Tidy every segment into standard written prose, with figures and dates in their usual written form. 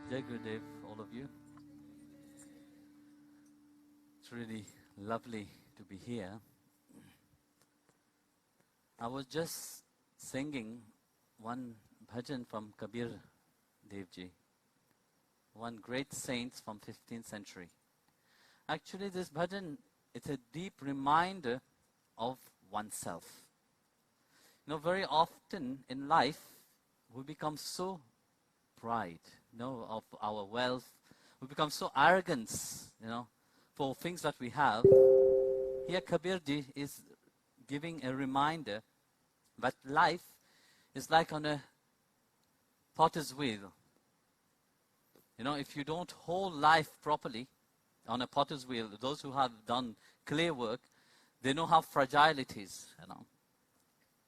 Jai Gurudev, all of you. It's really lovely to be here. I was just singing one bhajan from Kabir Devji, one great saint from 15th century. Actually, this bhajan, it's a deep reminder of oneself. You know, very often in life, we become so pride, of our wealth. We become so arrogant, for things that we have. Here Kabirji is giving a reminder that life is like on a potter's wheel. If you don't hold life properly on a potter's wheel, those who have done clay work, they know how fragile it is,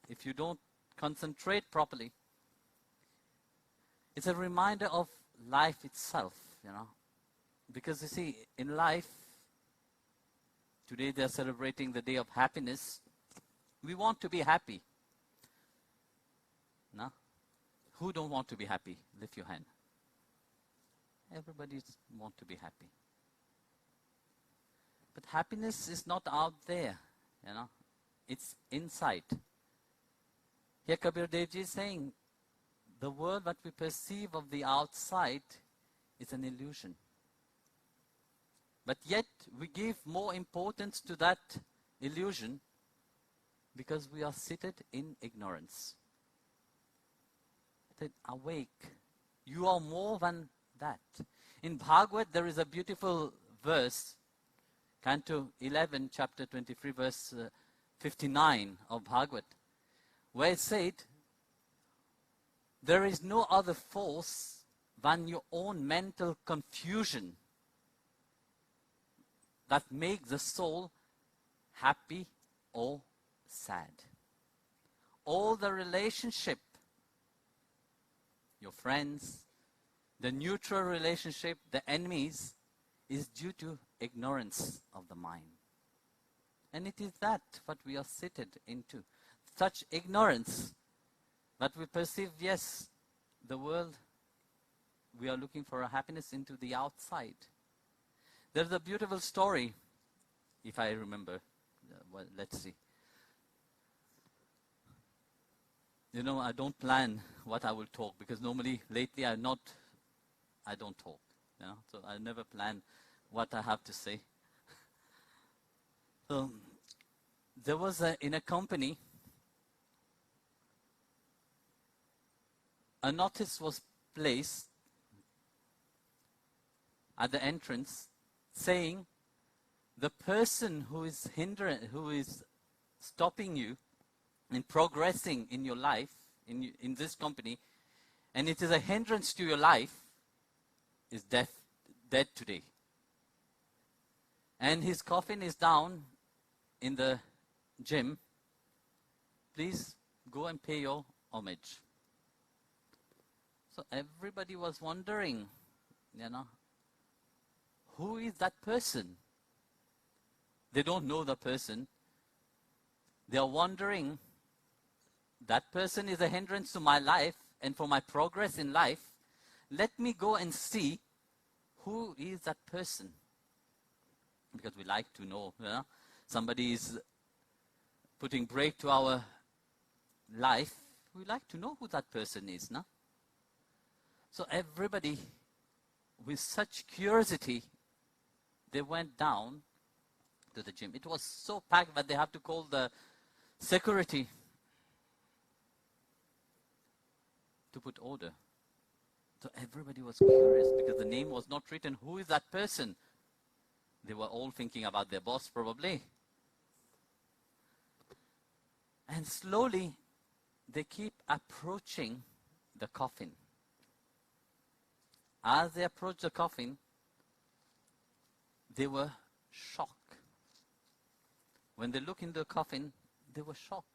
If you don't concentrate properly, it's a reminder of life itself, Because you see, in life, today they're celebrating the day of happiness. We want to be happy. No? Who don't want to be happy? Lift your hand. Everybody want to be happy. But happiness is not out there, It's inside. Here Kabir Devji is saying, the world that we perceive of the outside is an illusion. But yet we give more importance to that illusion because we are seated in ignorance. That awake, you are more than that. In Bhagavad, there is a beautiful verse, Canto 11, chapter 23, verse 59 of Bhagavad, where it said, there is no other force than your own mental confusion that makes the soul happy or sad. All the relationship, your friends, the neutral relationship, the enemies, is due to ignorance of the mind. And it is that what we are seated into. Such ignorance that we perceive, yes, the world, we are looking for a happiness into the outside. There's a beautiful story, if I remember. Well, let's see. I don't plan what I will talk because normally, lately, I don't talk. So I never plan what I have to say. So there was in a company, a notice was placed at the entrance saying, the person who is stopping you in progressing in your life, in this company, and it is a hindrance to your life, is dead today. And his coffin is down in the gym. Please go and pay your homage. So everybody was wondering, who is that person? They don't know the person. They are wondering, that person is a hindrance to my life and for my progress in life. Let me go and see who is that person. Because we like to know, somebody is putting break to our life. We like to know who that person is, no? So everybody, with such curiosity, they went down to the gym. It was so packed that they have to call the security to put order. So everybody was curious because the name was not written. Who is that person? They were all thinking about their boss probably. And slowly, they keep approaching the coffin. As they approached the coffin, they were shocked. When they look into the coffin, they were shocked.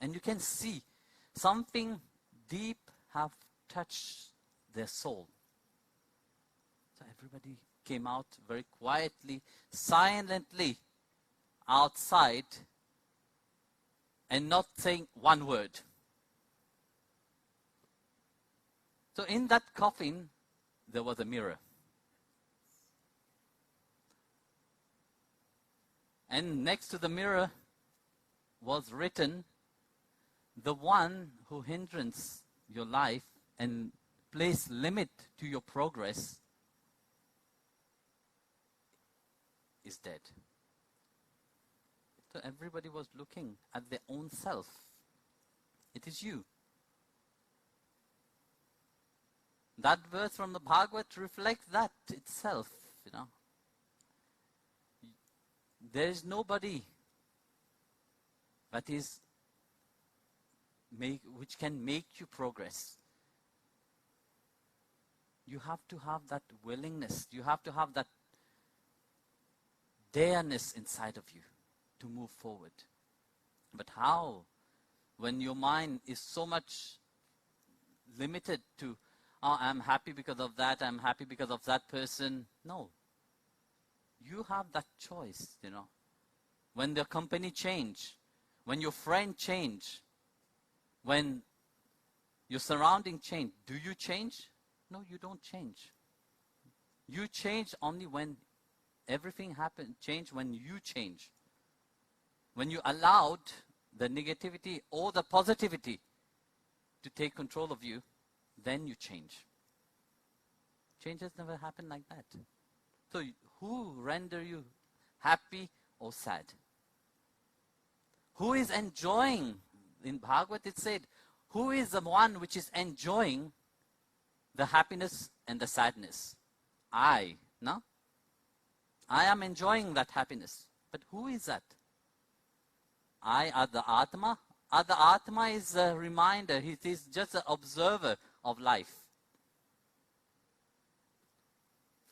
And you can see something deep have touched their soul. So everybody came out very quietly, silently outside and not saying one word. So in that coffin, there was a mirror. And next to the mirror was written, the one who hindrance your life and place limit to your progress is dead. So everybody was looking at their own self. It is you. That verse from the Bhagavad reflects that itself, you know. There is nobody that is which can make you progress. You have to have that willingness. You have to have that dareness inside of you to move forward. But how? When your mind is so much limited to, oh, I'm happy because of that, I'm happy because of that person. No. You have that choice, you know. When the company change, when your friend change, when your surrounding change, do you change? No, you don't change. You change only when everything change when you change. When you allowed the negativity or the positivity to take control of you, then you change. Changes never happen like that. So who render you happy or sad? Who is enjoying? In Bhagavad it said, who is the one which is enjoying the happiness and the sadness? I, no? I am enjoying that happiness. But who is that? I are the Atma. The Atma is a reminder. He is just an observer of life.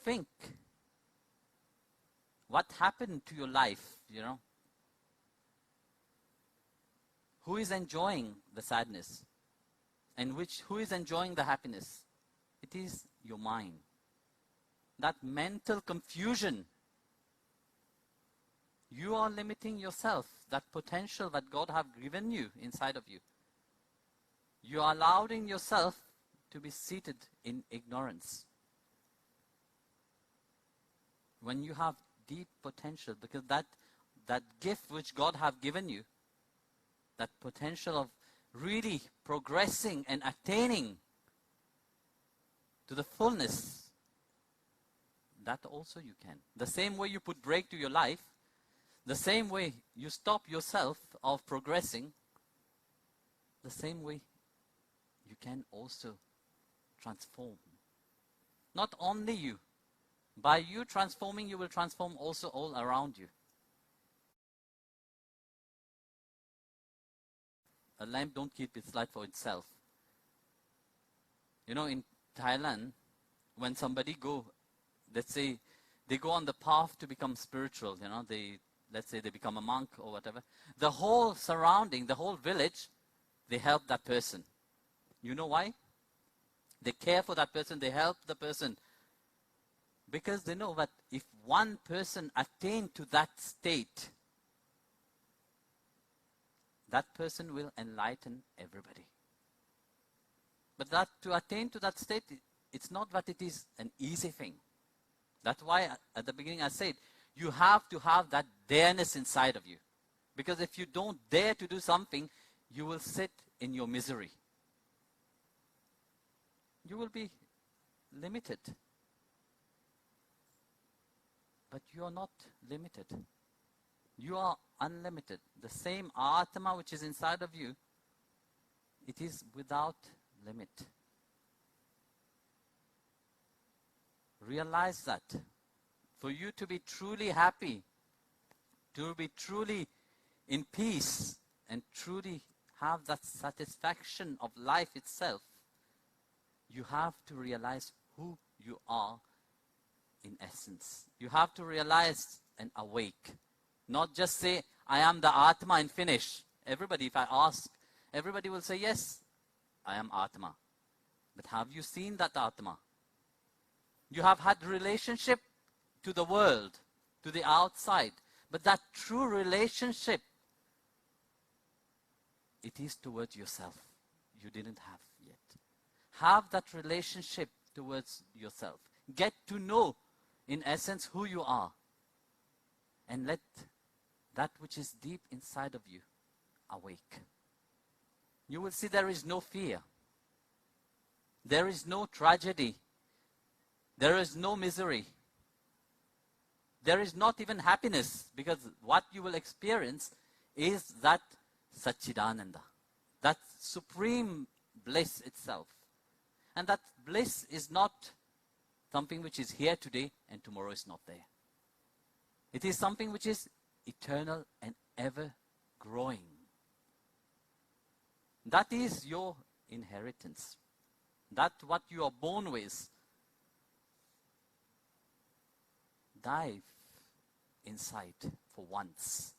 Think. What happened to your life, you know? Who is enjoying the sadness? And who is enjoying the happiness? It is your mind. That mental confusion. You are limiting yourself, that potential that God have given you inside of you. You are allowing yourself to be seated in ignorance. When you have deep potential, because that gift which God have given you, that potential of really progressing and attaining to the fullness, that also you can. The same way you put break to your life, the same way you stop yourself of progressing, the same way you can also transform. Not only you. By you transforming, you will transform also all around you. A lamp don't keep its light for itself. You know, in Thailand, when somebody let's say, they go on the path to become spiritual, you know, let's say they become a monk or whatever, the whole surrounding, the whole village, they help that person. You know why? They care for that person, they help the person. Because they know that if one person attains to that state, that person will enlighten everybody. But that to attain to that state, it's not that it is an easy thing. That's why at the beginning I said, you have to have that dareness inside of you. Because if you don't dare to do something, you will sit in your misery. You will be limited. But you are not limited. You are unlimited. The same Atma which is inside of you, it is without limit. Realize that. For you to be truly happy, to be truly in peace, and truly have that satisfaction of life itself, you have to realize who you are in essence. You have to realize and awake. Not just say, I am the Atma and finish. Everybody, if I ask, everybody will say, yes, I am Atma. But have you seen that Atma? You have had relationship to the world, to the outside. But that true relationship, it is towards yourself. You didn't have yet. Have that relationship towards yourself. Get to know, in essence, who you are. And let that which is deep inside of you awake. You will see there is no fear. There is no tragedy. There is no misery. There is not even happiness, because what you will experience is that Satchidananda, that supreme bliss itself. And that bliss is not something which is here today and tomorrow is not there. It is something which is eternal and ever growing. That is your inheritance. That's what you are born with. Dive inside for once.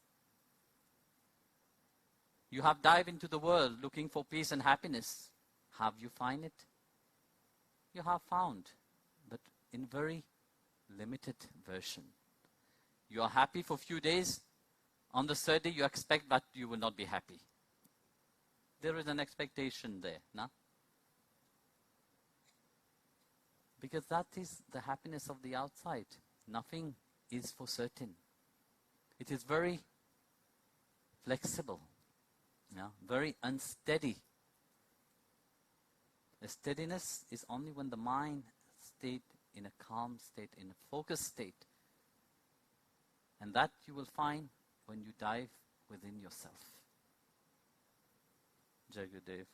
You have dived into the world looking for peace and happiness. Have you found it? You have found, but in very limited version. You are happy for a few days. On the third day, you expect that you will not be happy. There is an expectation there, no? Because that is the happiness of the outside. Nothing is for certain. It is very flexible, very unsteady. The steadiness is only when the mind stayed in a calm state, in a focused state. And that you will find when you dive within yourself. Jai Gurudev.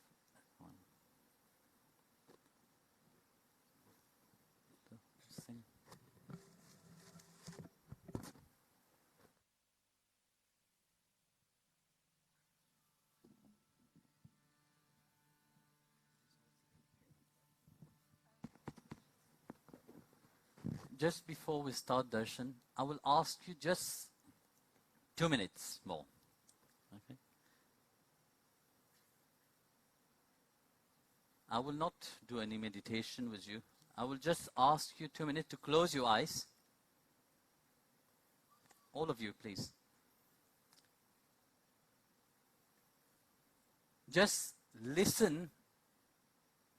Sing. Just before we start Darshan, I will ask you just 2 minutes more. Okay? I will not do any meditation with you. I will just ask you 2 minutes to close your eyes. All of you, please. Just listen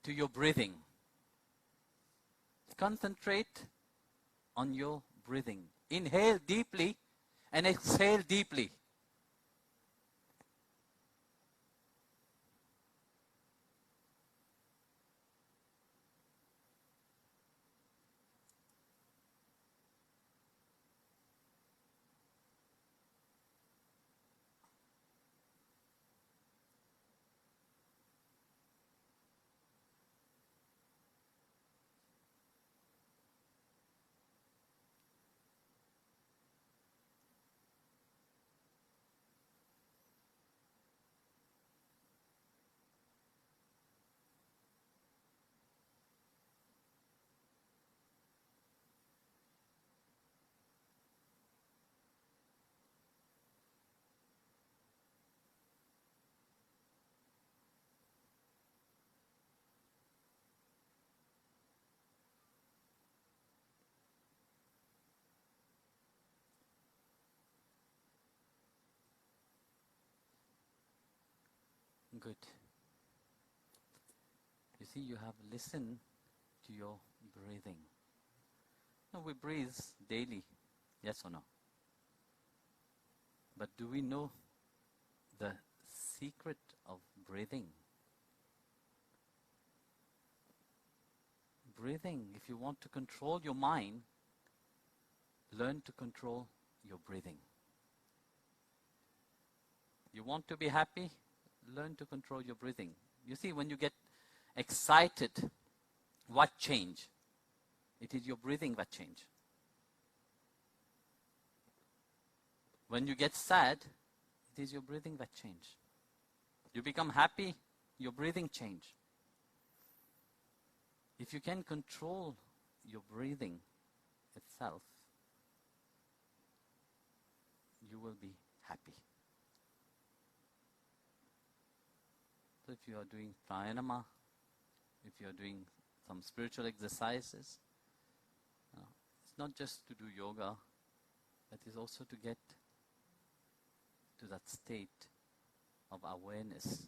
to your breathing. Concentrate on your breathing. Inhale deeply and exhale deeply. Good. You see, you have listened to your breathing. Now we breathe daily, yes or no? But do we know the secret of breathing? Breathing, if you want to control your mind, learn to control your breathing. You want to be happy? Learn to control your breathing. You see, when you get excited, what change? It is your breathing that change. When you get sad, it is your breathing that change. You become happy, your breathing change. If you can control your breathing itself, you will be happy. So if you are doing pranayama, if you are doing some spiritual exercises, it's not just to do yoga, but it's also to get to that state of awareness,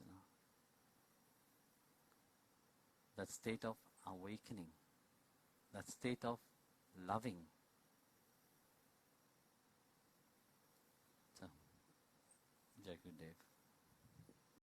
that state of awakening. that state of loving. So, Jai Gurudev.